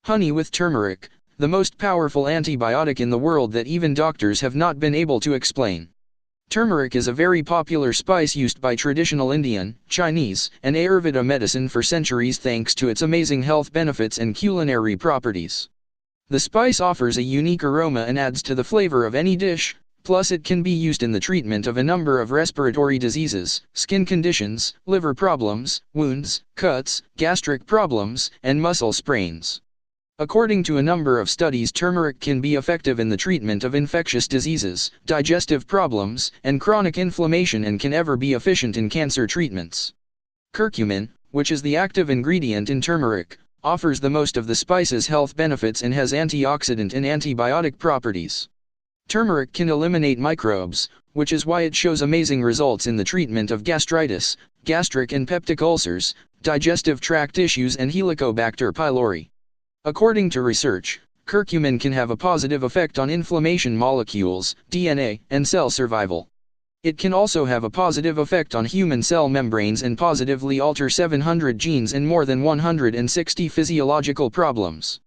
Honey with turmeric, the most powerful antibiotic in the world that even doctors have not been able to explain. Turmeric is a very popular spice used by traditional Indian, Chinese, and Ayurveda medicine for centuries thanks to its amazing health benefits and culinary properties. The spice offers a unique aroma and adds to the flavor of any dish, plus it can be used in the treatment of a number of respiratory diseases, skin conditions, liver problems, wounds, cuts, gastric problems, and muscle sprains. According to a number of studies, turmeric can be effective in the treatment of infectious diseases, digestive problems, and chronic inflammation and can ever be efficient in cancer treatments. Curcumin, which is the active ingredient in turmeric, offers the most of the spice's health benefits and has antioxidant and antibiotic properties. Turmeric can eliminate microbes, which is why it shows amazing results in the treatment of gastritis, gastric and peptic ulcers, digestive tract issues and Helicobacter pylori. According to research, curcumin can have a positive effect on inflammation molecules, DNA, and cell survival. It can also have a positive effect on human cell membranes and positively alter 700 genes and more than 160 physiological problems.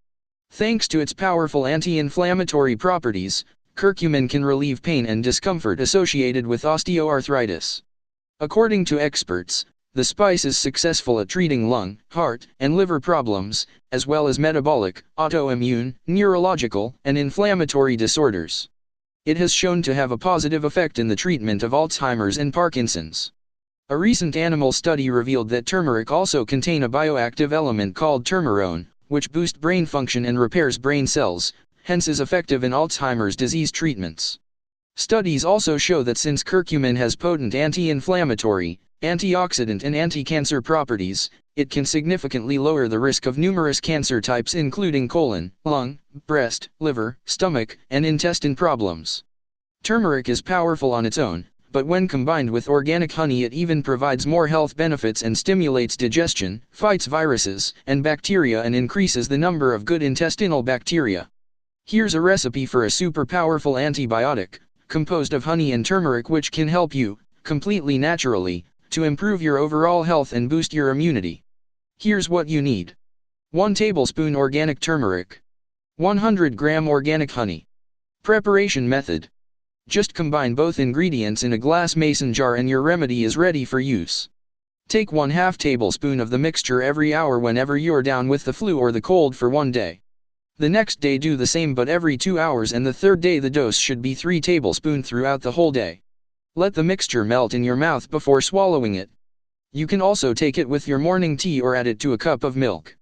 Thanks to its powerful anti-inflammatory properties, curcumin can relieve pain and discomfort associated with osteoarthritis. According to experts, the spice is successful at treating lung, heart, and liver problems, as well as metabolic, autoimmune, neurological, and inflammatory disorders. It has shown to have a positive effect in the treatment of Alzheimer's and Parkinson's. A recent animal study revealed that turmeric also contains a bioactive element called turmerone, which boosts brain function and repairs brain cells, hence is effective in Alzheimer's disease treatments. Studies also show that since curcumin has potent anti-inflammatory, antioxidant and anti-cancer properties, it can significantly lower the risk of numerous cancer types including colon, lung, breast, liver, stomach, and intestine problems. Turmeric is powerful on its own, but when combined with organic honey it even provides more health benefits and stimulates digestion, fights viruses and bacteria and increases the number of good intestinal bacteria. Here's a recipe for a super powerful antibiotic, composed of honey and turmeric which can help you, completely naturally, to improve your overall health and boost your immunity. Here's what you need. 1 tablespoon organic turmeric. 100 gram organic honey. Preparation method. Just combine both ingredients in a glass mason jar and your remedy is ready for use. Take 1/2 tablespoon of the mixture every hour whenever you're down with the flu or the cold for 1 day. The next day do the same but every 2 hours, and the third day the dose should be 3 tablespoons throughout the whole day. Let the mixture melt in your mouth before swallowing it. You can also take it with your morning tea or add it to a cup of milk.